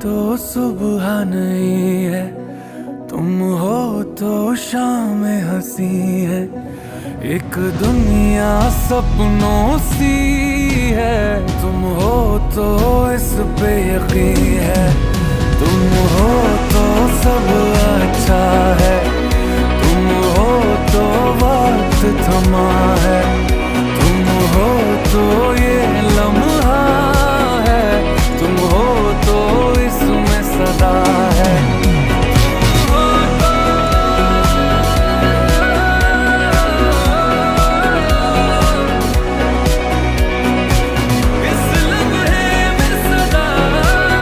तो सुबह नहीं है, तुम हो तो शाम हंसी है। एक दुनिया सपनों सी है, तुम हो तो इस पे यकीन है। तुम हो तो सब अच्छा है, तुम हो तो वक्त थमा